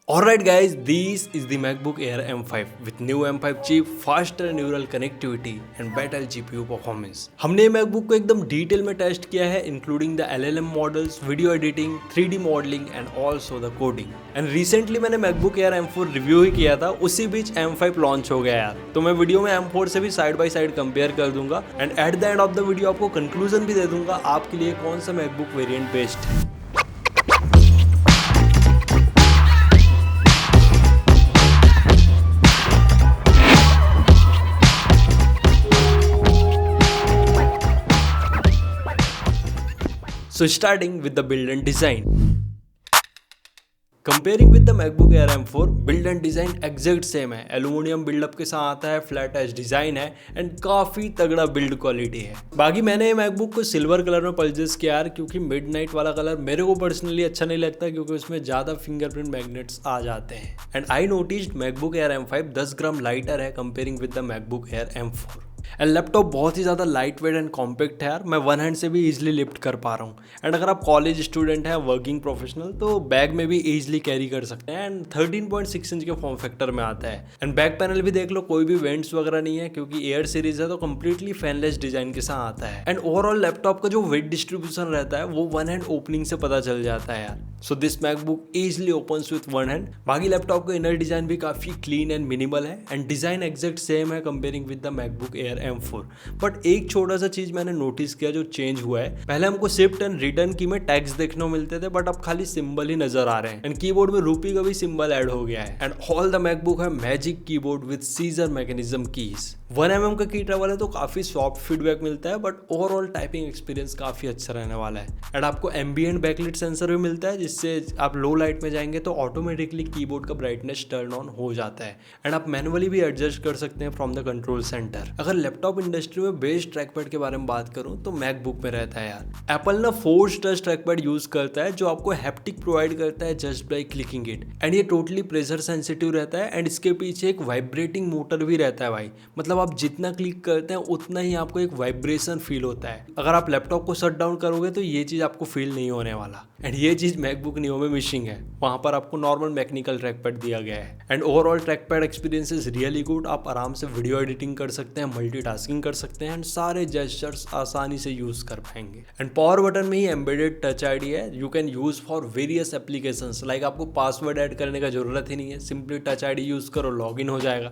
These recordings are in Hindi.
Alright guys, this is the MacBook Air M5 with new M5 chip, faster neural connectivity and better GPU performance। हमने ये MacBook को एकदम डिटेल में टेस्ट किया है including the LLM models, video editing, 3D modelling and also the coding. And recently मैंने MacBook Air M4 रिव्यू ही किया था, उसी बीच M5 लॉन्च हो गया यार। तो मैं वीडियो में M4 से भी साइड बाय साइड कंपेयर कर दूंगा and at the end of the video आपको कंक्लूजन भी दे दूंगा आपके लिए कौन सा MacBook वेरिएंट बेस्ट है। So starting with the build and design. Comparing with the MacBook Air M4, build and design exact same है। एल्यूमिनियम बिल्डअप के साथ आता है, फ्लैट एज डिजाइन है एंड काफी तगड़ा बिल्ड क्वालिटी है। बाकी मैंने ये मैकबुक को सिल्वर कलर में परचेज किया यार, क्योंकि मिडनाइट वाला कलर मेरे को पर्सनली अच्छा नहीं लगता क्योंकि उसमें ज्यादा फिंगरप्रिंट मैग्नेट्स आ जाते हैं। And I noticed MacBook Air M5 10 gram lighter है comparing with the MacBook Air M4। And laptop बहुत ही ज़्यादा लाइट वेट एंड कॉम्पैक्ट है यार, मैं वन हैंड से भी इजीली लिफ्ट कर पा रहा हूँ। एंड अगर आप कॉलेज स्टूडेंट हैं, वर्किंग प्रोफेशनल, तो बैग में भी इजीली कैरी कर सकते हैं। एंड 13.6 इंच के फॉर्म फैक्टर में आता है। एंड बैक पैनल भी देख लो, कोई भी वेंट्स वगैरह नहीं है क्योंकि एयर सीरीज है तो कम्प्लीटली फैनलेस डिजाइन के साथ आता है। एंड ओवरऑल लैपटॉप का जो वेट डिस्ट्रीब्यूशन रहता है वो वन हैंड ओपनिंग से पता चल जाता है यार। So this MacBook easily opens with one hand. बाकी लैपटॉप का इनर डिजाइन भी काफी क्लीन एंड मिनिमल है एंड डिजाइन एग्जैक्ट सेम है comparing with the MacBook Air M4। But एक छोटा सा चीज मैंने नोटिस किया जो चेंज हुआ है, पहले हमको शिफ्ट एंड रिटर्न की में टैग्स देखने को मिलते थे बट अब खाली सिंबल ही नजर आ रहे हैं। एंड कीबोर्ड में रूपी का भी सिंबल ऐड हो गया है। एंड ऑल द मैकबुक है magic keyboard with scissor mechanism keys. 1 mm का की ट्रैवल है तो काफी सॉफ्ट फीडबैक मिलता है बट ओवरऑल टाइपिंग एक्सपीरियंस काफी अच्छा रहने वाला है। एंड आपको एम्बिएंट बैकलाइट सेंसर भी मिलता है जिससे आप लो लाइट में जाएंगे तो ऑटोमेटिकली कीबोर्ड का ब्राइटनेस टर्न ऑन हो जाता है। एंड आप मैनुअली भी एडजस्ट कर सकते हैं फ्रॉम द कंट्रोल सेंटर। अगर लैपटॉप इंडस्ट्री में बेस्ट ट्रैकपैड के बारे में बात करूं तो मैकबुक में रहता है यार। एप्पल ना फोर्स टच ट्रैकपैड यूज करता है जो आपको हैप्टिक प्रोवाइड करता है just by clicking it. And ये टोटली प्रेशर सेंसिटिव रहता है एंड इसके पीछे एक वाइब्रेटिंग मोटर भी रहता है भाई। मतलब आप जितना क्लिक करते हैं उतना ही आपको एक वाइब्रेशन फील होता है। अगर आप लैपटॉप को शट डाउन करोगे तो ये चीज आपको फील नहीं होने वाला। एंड ये चीज मैकबुक नियो में मिसिंग है, वहां पर आपको नॉर्मल मैकेनिकल ट्रैकपैड दिया गया है। And overall trackpad experience is really good. आप आराम से वीडियो एडिटिंग कर सकते हैं, मल्टीटास्किंग कर सकते हैं एंड सारे जेस्चर्स आसानी से यूज कर पाएंगे। एंड पावर बटन में ही एम्बेडेड टच आईडी है, you can use for various applications. Like आपको पासवर्ड ऐड करने का जरूरत ही नहीं है, सिंपली टच आईडी यूज करो, लॉगिन हो जाएगा।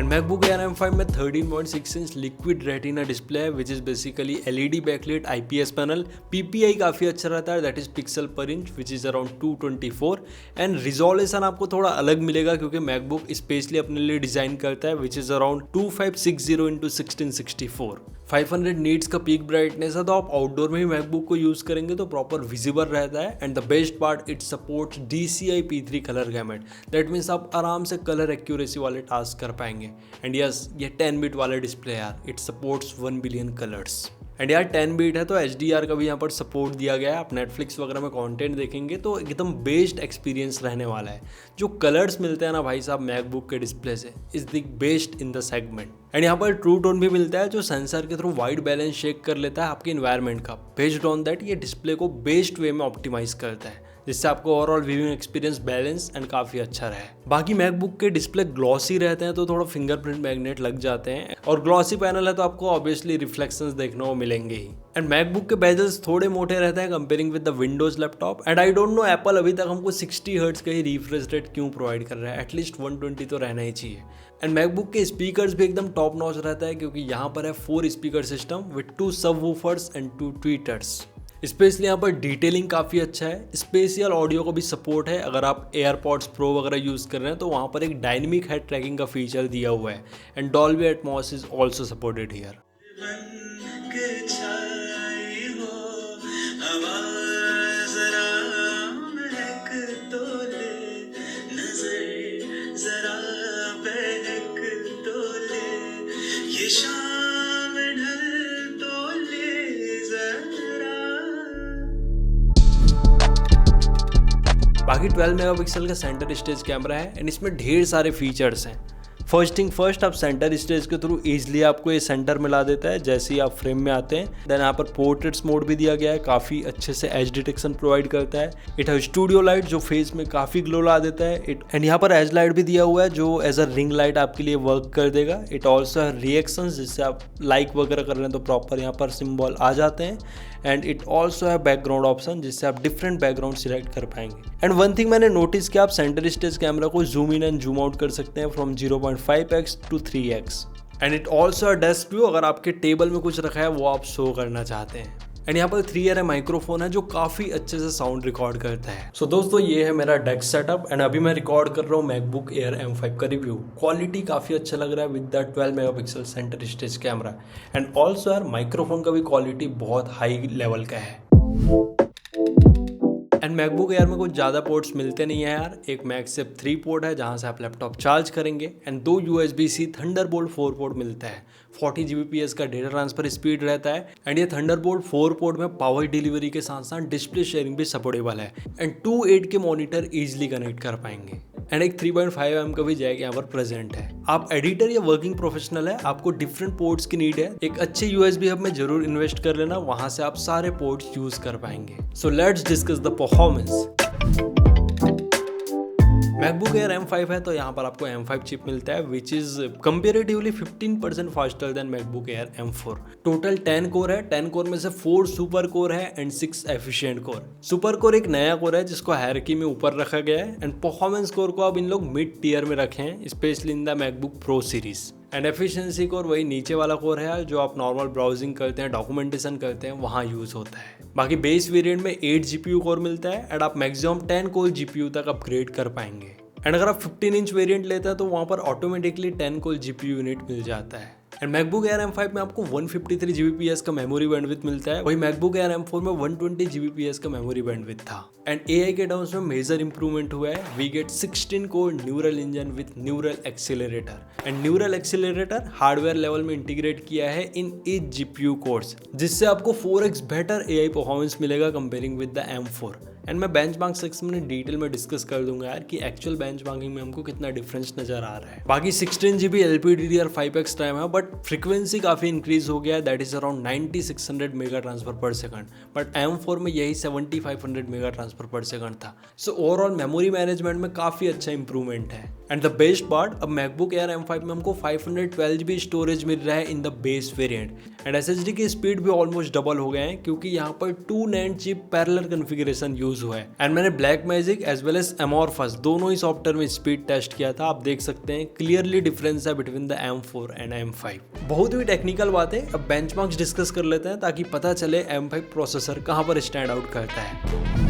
मैकबुक एयर M5 में 13.6 इंच लिक्विड रेटिना डिस्प्ले है which is basically LED backlight IPS panel. PPI काफी अच्छा रहता है, that is pixel per inch which is around 224। And resolution आपको थोड़ा अलग मिलेगा क्योंकि मैकबुक स्पेशली अपने लिए डिजाइन करता है which is around 2560 into 1664। 500 nits का पीक ब्राइटनेस है तो आप आउटडोर में ही मैकबुक को यूज करेंगे तो प्रॉपर विजिबल रहता है। And the best part, it supports DCI P3 colour gamete. That means आप आराम से कलर एक्यूरेसी वाले टास्क कर पाएंगे। एंड यस, ये 10 बिट वाला डिस्प्ले यार, it supports 1 billion colours. And यार 10 बिट है तो HDR का भी यहाँ पर सपोर्ट दिया गया है। आप नेटफ्लिक्स वगैरह में कंटेंट देखेंगे तो एकदम बेस्ट एक्सपीरियंस रहने वाला है। जो कलर्स मिलते हैं ना भाई साहब मैकबुक के डिस्प्ले से, is the best in the segment. And यहाँ पर ट्रू टोन भी मिलता है जो सेंसर के थ्रू वाइट बैलेंस शेक कर लेता है आपके इन्वायरमेंट का। बेस्ड ऑन दैट ये डिस्प्ले को बेस्ट वे में ऑप्टिमाइज करता है जिससे आपको overall viewing experience balance and काफी अच्छा रहे। बाकी मैकबुक के डिस्प्ले ग्लॉसी रहते हैं तो थोड़ा फिंगरप्रिंट मैग्नेट लग जाते हैं और ग्लॉसी पैनल है तो आपको ऑब्वियसली रिफ्लेक्शंस देखने को मिलेंगे ही। एंड मैकबुक के बेजल्स थोड़े मोटे रहते हैं comparing with the Windows laptop. And I don't know Apple अभी तक हमको 60 हर्ट्ज का ही रिफ्रेश रेट क्यों प्रोवाइड कर रहा है, एटलीस्ट 120 तो रहना ही चाहिए। एंड मैकबुक के स्पीकर्स भी एकदम टॉप नॉच रहता है क्योंकि यहाँ पर है 4 speaker system with 2 subwoofers and 2 tweeters. Specially यहाँ पर डिटेलिंग काफ़ी अच्छा है, स्पेशियल ऑडियो को भी सपोर्ट है। अगर आप एयरपॉड्स प्रो वगैरह यूज़ कर रहे हैं तो वहाँ पर एक डायनेमिक हेड ट्रैकिंग का फीचर दिया हुआ है। And Dolby Atmos is also supported here. बाकी 12 मेगापिक्सल का सेंटर स्टेज कैमरा है एंड इसमें ढेर सारे फीचर्स हैं। फर्स्ट थिंग फर्स्ट, आप सेंटर स्टेज के थ्रू इजीली आपको ये सेंटर मिला देता है जैसे ही आप फ्रेम में आते हैं। देन यहाँ पर पोर्ट्रेट्स मोड भी दिया गया है, काफी अच्छे से एज डिटेक्शन प्रोवाइड करता है। इट है स्टूडियो लाइट जो फेस में काफी ग्लो ला देता है। एंड यहाँ पर एज लाइट भी दिया हुआ है जो एज अ रिंग लाइट आपके लिए वर्क कर देगा। इट ऑल्सो है रिएक्शन, जिससे आप लाइक वगैरह कर रहे हैं तो प्रॉपर यहाँ पर सिंबल आ जाते हैं। एंड इट ऑल्सो है बैकग्राउंड ऑप्शन, जिससे आप डिफरेंट बैकग्राउंड सिलेक्ट कर पाएंगे। एंड वन थिंग मैंने नोटिस किया, आप सेंटर स्टेज कैमरा को zoom in and zoom out कर सकते हैं from 0.5x to 3x। And it also है डेस्क व्यू, अगर आपके टेबल में कुछ रखा है वो आप शो करना चाहते हैं। एंड यहाँ पर 3 माइक्रोफोन है जो काफी अच्छे से साउंड रिकॉर्ड करता है। सो दोस्तों ये है मेरा डेस्क सेटअप एंड अभी मैं रिकॉर्ड कर रहा हूँ मैकबुक एयर M5 का रिव्यू। क्वालिटी काफी अच्छा लग रहा है with the 12 megapixel centre stage camera. And also यार माइक्रोफोन का भी क्वालिटी बहुत हाई लेवल का है। एंड मैकबुक एयर में कुछ ज़्यादा पोर्ट्स मिलते नहीं है यार। एक मैक्सिफ 3 पोर्ट है जहाँ से आप लैपटॉप चार्ज करेंगे एंड 2 USB-C थंडरबोल्ट 4 पोर्ट मिलता है। 40 Gbps का डेटा ट्रांसफर स्पीड रहता है। एंड ये थंडरबोल्ट 4 पोर्ट में पावर डिलीवरी के साथ साथ डिस्प्ले शेयरिंग भी सपोर्टेबल है। एंड 2.8 के मॉनिटर ईजिली कनेक्ट कर पाएंगे। एंड एक 3.5mm का भी जैक यहाँ पर प्रेजेंट है। आप एडिटर या वर्किंग प्रोफेशनल है, आपको डिफरेंट पोर्ट्स की नीड है, एक अच्छे USB हब में जरूर इन्वेस्ट कर लेना, वहां से आप सारे पोर्ट्स यूज कर पाएंगे। So let's discuss the performance. MacBook Air M5 है तो यहाँ पर आपको M5 चिप मिलता है which is comparatively 15% faster than MacBook Air M4। Total 10 core है। 10 कोर में से 4 सुपर कोर है and 6 efficient core. Super core एक नया कोर है जिसको हायरार्की में ऊपर रखा गया है। एंड परफॉर्मेंस कोर को अब इन लोग मिड टियर में रखे हैं, specially in the MacBook pro series. And efficiency core वही नीचे वाला कोर है जो आप नॉर्मल ब्राउजिंग करते हैं, डॉक्यूमेंटेशन करते हैं, वहाँ यूज होता है। बाकी बेस वेरिएंट में 8 GPU कोर मिलता है एंड आप मैक्सिमम 10 कोर GPU तक अपग्रेड कर पाएंगे। एंड अगर आप 15 इंच वेरिएंट लेते हैं तो वहाँ पर ऑटोमेटिकली 10 कोर GPU यूनिट मिल जाता है। एंड मैकबुक एयर M5 में आपको 153 Gbps का मेमोरी बैंडविड्थ मिलता है, वही मैकबुक एयर M4 में 120 Gbps का मेमोरी बैंडविड्थ था। एंड AI के टर्म्स में मेजर इंप्रूवमेंट हुआ है। We get 16 core neural engine with neural accelerator. And neural accelerator hardware level में इंटीग्रेट किया है इन 8 GPU कोर्स, जिससे आपको 4x बेटर AI परफॉर्मेंस मिलेगा comparing with the M4। And मैं बेंचमार्क सेक्शन में डिटेल में डिस्कस कर दूंगा यार कि एक्चुअल बेंचमार्किंग में हमको कितना डिफरेंस नजर आ रहा है। बाकी 16 GB LPDDR5X टाइम है, बट फ्रीक्वेंसी काफी इंक्रीज हो गया है, that is around 9600 mega transfer पर सेकंड। बट M4 में यही 7500 मेगा ट्रांसफर पर सेकंड था। सो ओवरऑल मेमोरी मैनेजमेंट में काफी अच्छा इंप्रूवमेंट है। एंड द बेस्ट पार्ट, अब मैकबुक एयर M5 में हमको 512 GB स्टोरेज मिल रहा है in the base variant. And SSD की स्पीड भी ऑलमोस्ट डबल हो गए हैं क्योंकि यहाँ पर 2 NAND chip parallel configuration use हुआ है। एंड मैंने Blackmagic as well as Amorphous दोनों ही सॉफ्टवेयर में स्पीड टेस्ट किया था। आप देख सकते हैं क्लियरली डिफरेंस है between the M4 and M5। बहुत ही टेक्निकल बात है, अब बेंचमार्क्स डिस्कस कर लेते हैं ताकि पता चले M5 प्रोसेसर कहाँ पर स्टैंड आउट करता है।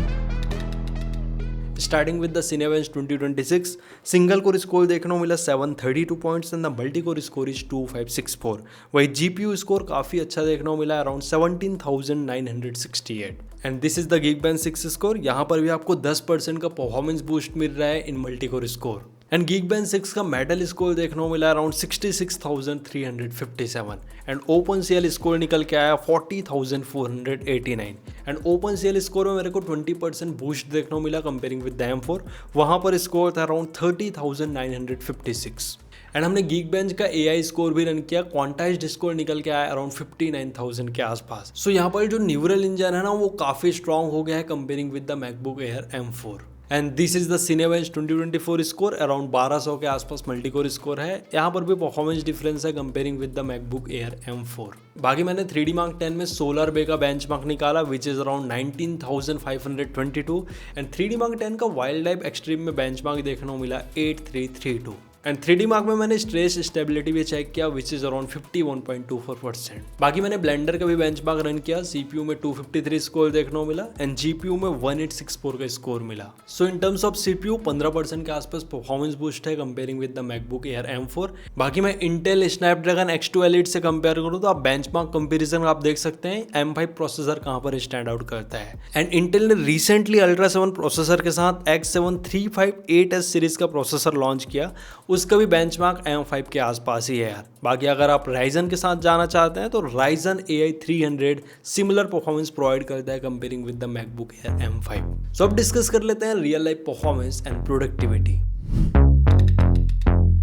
Starting with the Cinebench 2026 single core score देखने को मिला 732 points and the multi core score is 2564। वही GPU स्कोर काफ़ी अच्छा देखने को मिला around 17,968। And this is the Geekbench 6 score. यहाँ पर भी आपको 10% का परफॉर्मेंस बूस्ट मिल रहा है in multi core score. And Geekbench 6 का मेटल स्कोर देखने को मिला अराउंड 66,357। एंड OpenCL स्कोर निकल के आया 40,489। एंड OpenCL स्कोर में मेरे को 20% बूस्ट देखने को मिला कंपेयरिंग विद द M4। वहाँ पर स्कोर था अराउंड 30,956। एंड हमने Geekbench का AI स्कोर भी रन किया, क्वांटाइज्ड स्कोर निकल के आया अराउंड 59,000 के आसपास। सो यहाँ पर जो न्यूरल इंजन है ना वो काफ़ी स्ट्रॉन्ग हो गया है comparing with the MacBook Air M4। And this is the Cinebench 2024 score around 1200 के आसपास मल्टी कोर स्कोर है। यहाँ पर भी परफॉर्मेंस डिफरेंस है comparing with the MacBook Air M4। बाकी मैंने 3D Mark 10 में सोलर बे का बेंचमार्क निकाला विच is around 19,522। And 3D Mark 10 का वाइल्ड लाइफ एक्सट्रीम में बेंचमार्क देखने को मिला 8332। एंड 3D Mark में मैंने स्ट्रेस स्टेबिलिटी भी चेक किया विच इज अराउंड 51.24%। बाकी मैंने ब्लेंडर का भी बेंचमार्क रन किया, CPU में 253 स्कोर देखने को मिला एंड GPU में 1864 का स्कोर मिला। सो इन टर्म्स ऑफ CPU 15% के आसपास परफॉर्मेंस बूस्ट है comparing with the MacBook Air M4। बाकी मैं इंटेल स्नैपड्रैगन X2 Elite से कंपेयर करूँ तो आप बेंचमार्क कंपेरिजन आप देख सकते हैं M5 प्रोसेसर कहाँ पर स्टैंड आउट करता है। एंड इंटेल ने रिसेंटली अल्ट्रा 7 प्रोसेसर के साथ X7 358S सीरीज का प्रोसेसर लॉन्च किया, उसका भी बेंचमार्क M5 के आसपास ही है यार। बाकी अगर आप Ryzen के साथ जाना चाहते हैं तो Ryzen AI 300 similar performance provide करता है comparing with the MacBook Air M5। सो अब डिस्कस कर लेते हैं real life performance and productivity.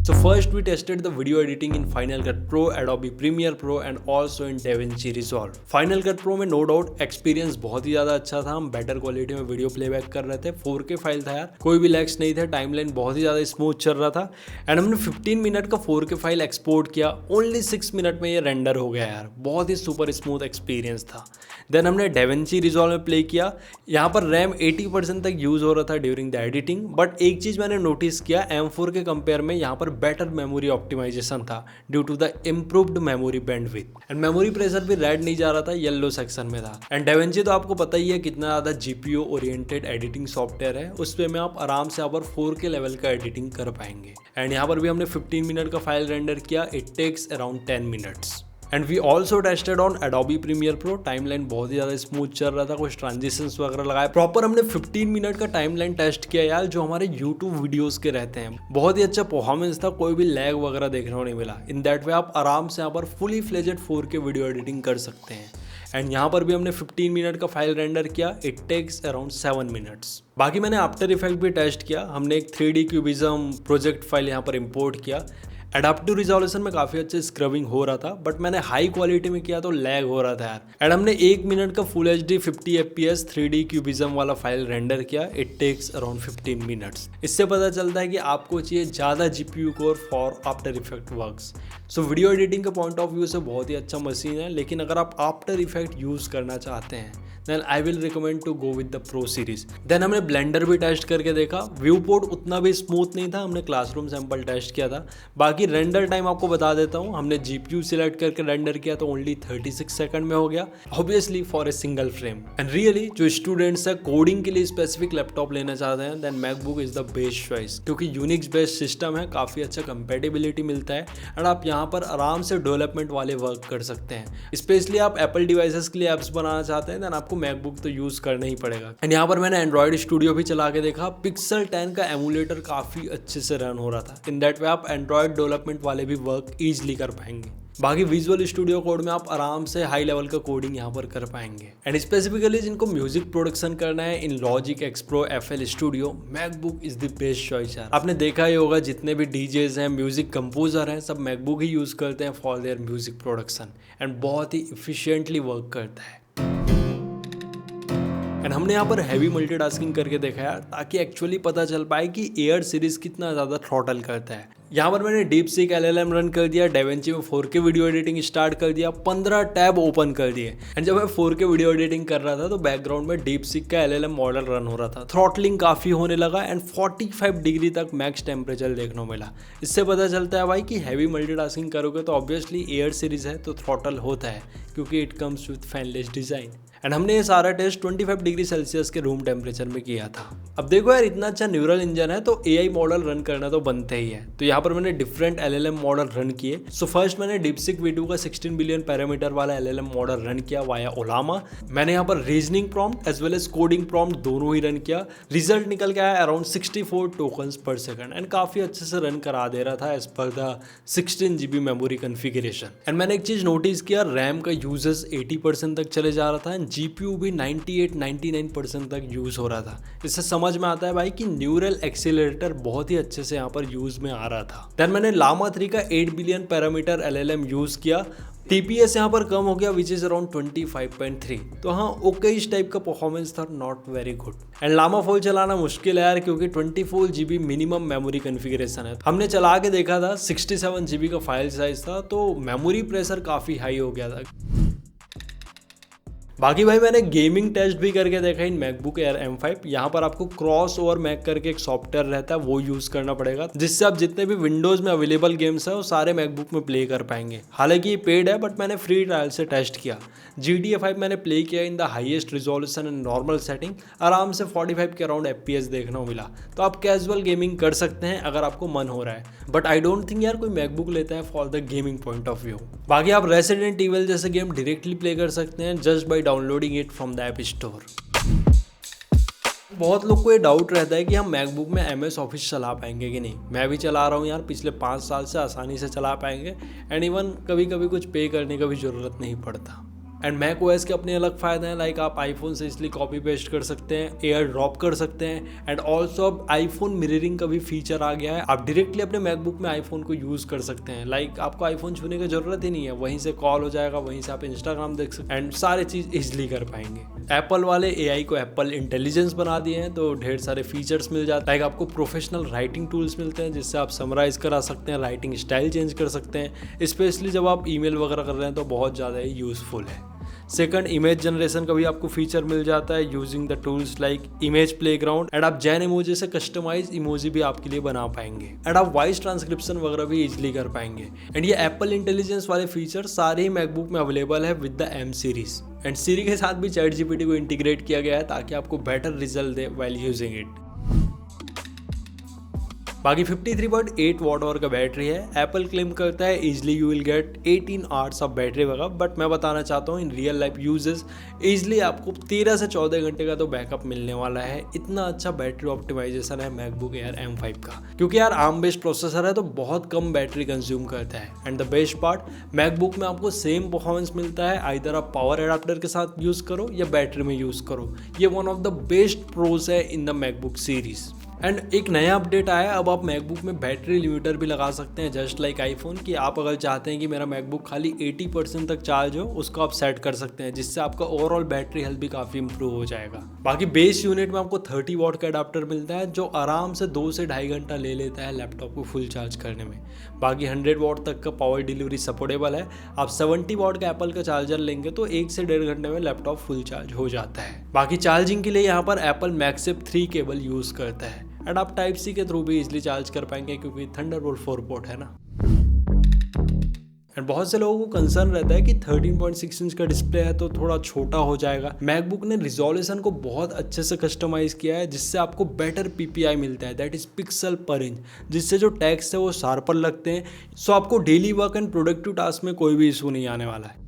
So first we tested the video editing in Final Cut Pro, Adobe Premiere Pro and also in DaVinci Resolve. Final Cut Pro में नो डाउट एक्सपीरियंस बहुत ही ज़्यादा अच्छा था, हम बेटर क्वालिटी में वीडियो प्लेबैक कर रहे थे, 4K फाइल था यार, कोई भी लैग्स नहीं थे, टाइमलाइन बहुत ही ज़्यादा स्मूथ चल रहा था एंड हमने 15 मिनट का 4K फाइल एक्सपोर्ट किया, ओनली 6 मिनट में ये रेंडर हो गया यार, बहुत ही सुपर स्मूथ एक्सपीरियंस था। देन हमने DaVinci Resolve में प्ले किया, यहाँ पर रैम 80% तक यूज़ हो रहा था ड्यूरिंग द एडिटिंग, बट एक चीज़ मैंने नोटिस किया M4 के कंपेयर में यहाँ पर बेटर मेमोरी ऑप्टिमाइजेशन था due to the improved memory bandwidth and memory pressure भी रेड नहीं जा रहा था, येलो सेक्शन में था। एंड DaVinci तो आपको पता ही है कितना ज़्यादा GPU ओरिएंटेड एडिटिंग सॉफ्टवेयर है, उस पर में आप आराम से यहाँ पर 4K लेवल का एडिटिंग कर पाएंगे। एंड यहाँ पर भी हमने 15 मिनट का फाइल रेंडर किया, it takes around 10 minutes. And we also tested on Adobe Premiere Pro, timeline बहुत ही ज़्यादा स्मूथ चल रहा था, कुछ ट्रांजिशंस वगैरह लगाए, प्रॉपर हमने 15 मिनट का टाइमलाइन टेस्ट किया यार, जो हमारे YouTube वीडियोस के रहते हैं, बहुत ही अच्छा परफॉर्मेंस था, कोई भी लैग वगैरह देखने को नहीं मिला। इन दैट वे आप आराम से यहाँ पर fully fledged 4K video editing कर सकते हैं। एंड यहाँ पर भी हमने 15 मिनट का फाइल रेंडर किया, इट टेक्स अराउंड 7 मिनट्स। बाकी मैंने आफ्टर इफेक्ट भी टेस्ट किया, हमने एक 3D क्यूबिज्म प्रोजेक्ट फाइल यहाँ पर इम्पोर्ट किया, एडाप्टिव रिजोल्यूशन में काफ़ी अच्छे स्क्रबिंग हो रहा था, बट मैंने हाई क्वालिटी में किया तो लैग हो रहा था यार। एंड हमने 1 मिनट का full HD 50 FPS 3D cubism वाला फाइल रेंडर किया, इट टेक्स अराउंड 15 मिनट्स। इससे पता चलता है कि आपको चाहिए ज़्यादा GPU core for after effect works. So video editing के पॉइंट ऑफ व्यू से बहुत ही अच्छा मशीन है, लेकिन अगर आप आफ्टर इफेक्ट यूज़ करना चाहते हैं then I will recommend to go with the pro series. Then हमने ब्लेंडर भी टेस्ट करके देखा, व्यू पोर्ट उतना भी स्मूथ नहीं था, हमने क्लासरूम सैंपल टेस्ट किया था। बाकी रेंडर टाइम आपको बता देता हूँ, हमने GPU सिलेक्ट करके रेंडर किया तो ओनली 36 सेकंड में हो गया, obviously for a single frame. And really जो स्टूडेंट्स है कोडिंग के लिए स्पेसिफिक लैपटॉप लेना चाहते हैं then MacBook is the best choice, क्योंकि यूनिक्स बेस्ड सिस्टम है, काफ़ी अच्छा कंपेटेबिलिटी मिलता है एंड आप यहाँ पर आराम से डेवलपमेंट वाले वर्क कर सकते हैं। स्पेशली आप एप्पल डिवाइसेस के लिए एप्स बनाना चाहते हैं देन आपको मैकबुक तो यूज करना ही पड़ेगा। एंड यहाँ पर मैंने एंड्रॉइड स्टूडियो भी चला के देखा, पिक्सल 10 का एमुलेटर काफी अच्छे से रन हो रहा था। इन दैट वे आप एंड्रॉइड डेवलपमेंट वाले भी वर्क इजीली कर पाएंगे। बाकी विजुअल स्टूडियो कोड में आप आराम से हाई लेवल का कोडिंग यहाँ पर कर पाएंगे। एंड स्पेसिफिकली जिनको म्यूजिक प्रोडक्शन करना है इन logic X Pro FL studio, MacBook is the best choice यार। आपने देखा ही होगा जितने भी डीजेज हैं, म्यूजिक कंपोजर हैं, सब मैकबुक ही यूज करते हैं for their music production and बहुत ही इफिशियंटली वर्क करता है। एंड हमने यहाँ पर हैवी मल्टीटास्किंग करके देखा यार, ताकि एक्चुअली पता चल पाए कि एयर सीरीज कितना ज़्यादा थ्रॉटल करता है। यहाँ पर मैंने DeepSeek LLM रन कर दिया, DaVinci में 4K वीडियो एडिटिंग स्टार्ट कर दिया, 15 टैब ओपन कर दिए। एंड जब मैं 4K वीडियो एडिटिंग कर रहा था तो बैकग्राउंड में DeepSeek का LLM मॉडल रन हो रहा था, थ्रॉटलिंग काफ़ी होने लगा एंड 45 डिग्री तक मैक्स टेम्परेचर देखने को मिला। इससे पता चलता है भाई कि हैवी मल्टीटास्किंग करोगे तो ऑब्वियसली एयर सीरीज है तो थ्रॉटल होता है, क्योंकि it comes with fanless design. And हमने ये सारा टेस्ट 25 डिग्री सेल्सियस के रूम टेम्परेचर में किया था। अब देखो यार, इतना अच्छा न्यूरल इंजन है तो AI मॉडल रन करना तो बनता ही है। तो यहाँ पर मैंने डिफरेंट LLM मॉडल रन किए। सो फर्स्ट मैंने DeepSeek V2 का 16 बिलियन पैरामीटर वाला LLM मॉडल रन किया वाया ओलामा। मैंने यहाँ पर reasoning prompt as well as coding prompt दोनों ही रन किया। रिजल्ट निकल के आया around 64 tokens per second and काफ़ी अच्छे से रन करा दे रहा था as per the 16 GB memory configuration. And मैंने एक चीज़ नोटिस किया, रैम का यूजेस 80% तक चले जा रहा था एंड GPU भी 98-99% तक यूज़ हो रहा था। इससे समझ में आता है भाई कि न्यूरल एक्सीलरेटर बहुत ही अच्छे से यहाँ पर यूज़ में आ रहा था। देन मैंने लामा 3 का 8 बिलियन पैरामीटर LLM यूज़ किया। TPS यहाँ पर कम हो गया विच इज़ अराउंड 25.3। तो हाँ ओके, इस टाइप का परफॉर्मेंस था, not very good. And Llama 4 चलाना मुश्किल है यार, क्योंकि 24 GB मिनिमम मेमोरी कन्फिगरेशन है। हमने चला के देखा था, 67 GB का फाइल साइज था, तो मेमोरी प्रेशर काफ़ी हाई हो गया था। बाकी भाई मैंने गेमिंग टेस्ट भी करके देखा इन मैकबुक एयर M5। यहाँ पर आपको क्रॉस ओवर मैक करके एक सॉफ्टवेयर रहता है, वो यूज़ करना पड़ेगा, जिससे आप जितने भी विंडोज़ में अवेलेबल गेम्स है वो सारे मैकबुक में प्ले कर पाएंगे। हालांकि ये पेड है बट मैंने फ्री ट्रायल से टेस्ट किया। GTA 5 मैंने प्ले किया in the highest resolution and normal setting, आराम से 45 के अराउंड FPS देखने को मिला। तो आप कैजुअल गेमिंग कर सकते हैं अगर आपको मन हो रहा है, बट आई डोंट थिंक यार कोई मैकबुक लेता है for the gaming point of view. बाकी आप रेसिडेंट ईविल जैसे गेम डायरेक्टली प्ले कर सकते हैं just by downloading it from the app store. बहुत लोग को ये डाउट रहता है कि हम मैकबुक में MS ऑफिस चला पाएंगे कि नहीं। मैं भी चला रहा हूँ यार, पिछले 5 साल से आसानी से चला पाएंगे एंड इवन कभी कभी कुछ पे करने का भी ज़रूरत नहीं पड़ता। एंड मैक ओएस के अपने अलग फायदे हैं, लाइक आप आईफोन से इसलिए कॉपी पेस्ट कर सकते हैं, एयर ड्रॉप कर सकते हैं, एंड ऑल्सो अब आईफोन मिररिंग का भी फीचर आ गया है। आप डायरेक्टली अपने मैकबुक में आईफोन को यूज कर सकते हैं, लाइक आपको आईफोन छूने की जरूरत ही नहीं है, वहीं से कॉल हो जाएगा, वहीं से आप इंस्टाग्राम देख सकते हैं एंड सारे चीज इजिली कर पाएंगे। एप्पल वाले एआई को एप्पल इंटेलिजेंस बना दिए हैं, तो ढेर सारे फीचर्स मिल जाते हैं, लाइक आपको प्रोफेशनल राइटिंग टूल्स मिलते हैं जिससे आप समराइज करा सकते हैं, राइटिंग स्टाइल चेंज कर सकते हैं, स्पेशली जब आप ईमेल वगैरह कर रहे हैं तो बहुत ज़्यादा ही यूजफुल है। सेकंड, इमेज जनरेशन का भी आपको फीचर मिल जाता है using the tools like image playground, and आप जैन इमोजी से कस्टमाइज इमोजी भी आपके लिए बना पाएंगे, एंड आप वॉइस ट्रांसक्रिप्शन वगैरह भी इजीली कर पाएंगे। एंड ये एप्पल इंटेलिजेंस वाले फीचर सारे ही मैकबुक में अवेलेबल है with the M series, and Siri के साथ भी चैट जीपीटी को इंटीग्रेट किया गया है ताकि आपको better result they while using it. बाकी 53.8 वॉट आवर का बैटरी है। एप्पल क्लेम करता है easily you will get 18 hours of battery backup, but मैं बताना चाहता हूँ in real life uses easily आपको 13 से 14 घंटे का तो बैकअप मिलने वाला है। इतना अच्छा बैटरी ऑप्टिमाइजेशन है मैकबुक एयर M5 का, क्योंकि यार आर्म बेस्ड प्रोसेसर है तो बहुत कम बैटरी कंज्यूम करता है। And the best part, MacBook में आपको सेम परफॉर्मेंस मिलता है, आइदर आप पावर एडाप्टर के साथ यूज करो या बैटरी में यूज करो। ये one of the best pros है in the MacBook series. And एक नया अपडेट आया, अब आप मैकबुक में बैटरी लिमिटर भी लगा सकते हैं, जस्ट लाइक आईफोन की। आप अगर चाहते हैं कि मेरा मैकबुक खाली 80% तक चार्ज हो, उसको आप सेट कर सकते हैं, जिससे आपका ओवरऑल बैटरी हेल्थ भी काफ़ी इंप्रूव हो जाएगा। बाकी बेस यूनिट में आपको 30 वॉट का अडाप्टर मिलता है जो आराम से 2 से 2.5 घंटा ले लेता है लैपटॉप को फुल चार्ज करने में। बाकी 100 वॉट तक का पावर डिलीवरी सपोर्टेबल है। आप 70 वॉट का एप्पल का चार्जर लेंगे तो 1 से 1.5 घंटे में लैपटॉप फुल चार्ज हो जाता है। बाकी चार्जिंग के लिए यहाँ पर एप्पल मैक्सिफ 3 केबल यूज़ करता है, एंड आप टाइप सी के थ्रू भी इजिली चार्ज कर पाएंगे क्योंकि थंडरबोल्ट 4 पोर्ट है ना। एंड बहुत से लोगों को कंसर्न रहता है कि 13.6 इंच का डिस्प्ले है तो थोड़ा छोटा हो जाएगा। मैकबुक ने रिजोल्यूशन को बहुत अच्छे से कस्टमाइज किया है, जिससे आपको बेटर PPI मिलता है, that is pixel per inch, जिससे जो टेक्स्ट है वो शार्पर लगते हैं। सो आपको daily work and productive task में कोई भी इशू नहीं आने वाला है।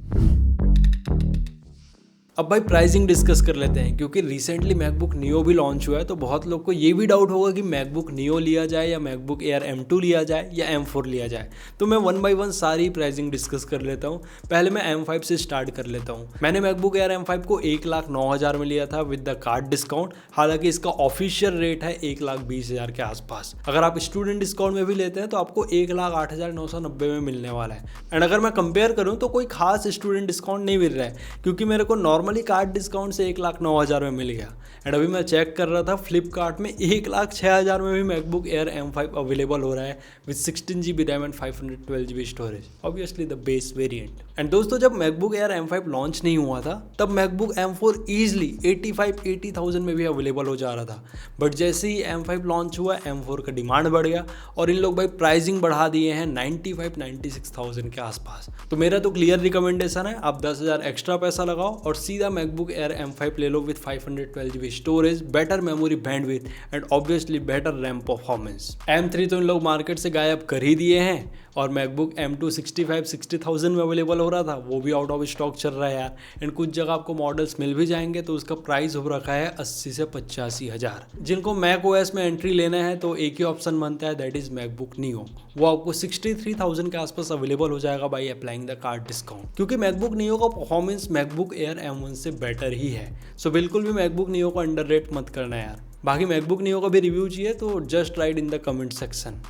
अब भाई प्राइसिंग डिस्कस कर लेते हैं, क्योंकि रिसेंटली मैकबुक नियो भी लॉन्च हुआ है, तो बहुत लोग को ये भी डाउट होगा कि मैकबुक नियो लिया जाए या मैकबुक एयर M2 लिया जाए या M4 लिया जाए। तो मैं 1 बाय 1 सारी प्राइसिंग डिस्कस कर लेता हूँ। पहले मैं M5 से स्टार्ट कर लेता हूँ। मैंने मैकबुक एयर M5 को 1,09,000 में लिया था विद द कार्ड डिस्काउंट। हालांकि इसका ऑफिशियल रेट है 1,20,000 के आसपास। अगर आप स्टूडेंट डिस्काउंट में भी लेते हैं तो आपको 1,08,990 में मिलने वाला है। एंड अगर मैं कंपेयर करूँ तो कोई खास स्टूडेंट डिस्काउंट नहीं मिल रहा है, क्योंकि मेरे को नॉर्मली कार्ड डिस्काउंट से 1,09,000 में मिल गया। एंड अभी मैं चेक कर रहा था फ्लिपकार्ट में 1,06,000 में भी मैकबुक एयर M5 अवेलेबल हो रहा है with 16GB RAM and 512GB storage, obviously the base variant. And दोस्तों, जब मैकबुक एयर M5 लॉन्च नहीं हुआ था तब मैकबुक M4 ईजिली 85-80,000 में भी अवेलेबल हो जा रहा था। बट जैसे ही M5 लॉन्च हुआ, M4 का डिमांड बढ़ गया और इन लोग भाई प्राइसिंग बढ़ा दिए हैं 95-96,000 के आसपास। तो मेरा तो क्लियर रिकमेंडेशन है, आप 10,000 एक्स्ट्रा पैसा लगाओ और सीधा मैकबुक एयर M5 ले लो with 512GB storage, better memory bandwidth and obviously better RAM performance. M3 तो इन लोग मार्केट से गायब कर ही दिए हैं, और मैकबुक M2 65-60,000 में अवेलेबल हो रहा था, वो भी आउट ऑफ स्टॉक चल रहा है यार। एंड कुछ जगह आपको मॉडल्स मिल भी जाएंगे तो उसका प्राइस हो रखा है 80 से 85,000। जिनको मैक OS में एंट्री लेना है तो एक ही ऑप्शन बनता है, दैट इज मैकबुक नियो। वो आपको 63,000 के आसपास अवेलेबल हो जाएगा by applying the card discount, क्योंकि मैकबुक नियो का परफॉर्मेंस मैकबुक एयर M1 से बेटर ही है। सो बिल्कुल भी मैकबुक नियो को अंडररेट मत करना यार। बाकी मैकबुक नियो का भी रिव्यू चाहिए तो just right in the comment section.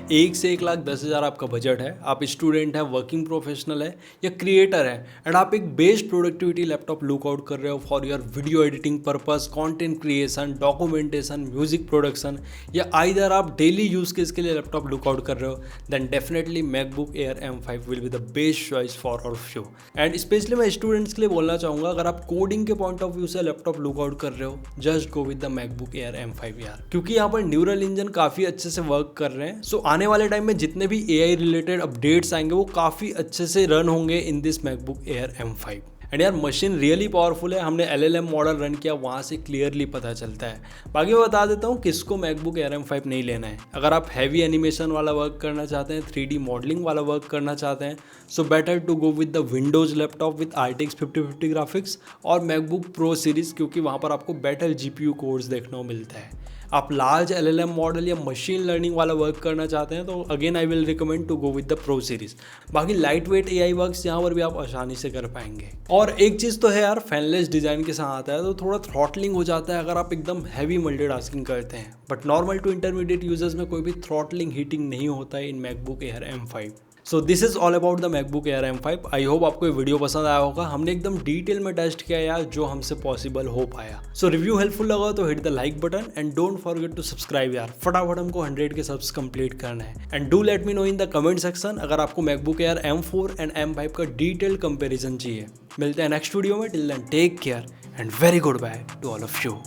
1 से 1,10,000 आपका बजट है, आप स्टूडेंट है, वर्किंग प्रोफेशनल है या क्रिएटर है, एंड आप एक best productivity laptop look out कर रहे हो for your video editing purpose, content creation, documentation, music production, या आइदर आप डेली यूज केस के लिए लैपटॉप लुक आउट कर रहे हो, then definitely MacBook Air M5 will be the best choice for all of you. And specially मैं स्टूडेंट्स के लिए बोलना चाहूँगा, अगर आप कोडिंग के पॉइंट ऑफ व्यू से लैपटॉप लुक आउट कर रहे हो, just go with the MacBook Air M5 यार, क्योंकि यहाँ पर न्यूरल इंजन काफ़ी अच्छे से वर्क कर रहे हैं। सो आने वाले टाइम में जितने भी AI रिलेटेड अपडेट्स आएंगे वो काफ़ी अच्छे से रन होंगे in this MacBook Air M5। And यार मशीन रियली पावरफुल है, हमने LLM मॉडल रन किया, वहाँ से क्लियरली पता चलता है। बाकी मैं बता देता हूँ किसको मैकबुक एयर M5 नहीं लेना है। अगर आप हैवी एनिमेशन वाला वर्क करना चाहते हैं, 3D मॉडलिंग वाला वर्क करना चाहते हैं, so better to go with the Windows laptop with RTX 5050 graphics और मैकबुक प्रो सीरीज़, क्योंकि वहाँ पर आपको बेटर GPU कोर्स देखने को मिलता है। आप लार्ज LLM मॉडल या मशीन लर्निंग वाला वर्क करना चाहते हैं तो again I will recommend to go with the pro series. बाकी लाइट वेट AI वर्क्स यहाँ पर भी आप आसानी से कर पाएंगे। और एक चीज़ तो है यार, फैनलेस डिज़ाइन के साथ आता है तो थोड़ा थ्रॉटलिंग हो जाता है अगर आप एकदम हैवी मल्टीटास्किंग करते हैं, but normal to intermediate users में कोई भी थ्रॉटलिंग हीटिंग नहीं होता है in MacBook Air M5। So this is all about the MacBook Air M5। I hope आपको ये वीडियो पसंद आया होगा। हमने एकदम डिटेल में टेस्ट किया यार जो हमसे पॉसिबल हो पाया। सो रिव्यू हेल्पफुल लगा तो hit the like button and don't forget to subscribe यार, फटाफट हमको 100 के सब्स कंप्लीट करना है। And do let me know in the comment section अगर आपको MacBook Air M4 and M5 का डिटेल कंपेरिजन चाहिए। मिलते हैं नेक्स्ट वीडियो में, till then take care and very good bye to all of you.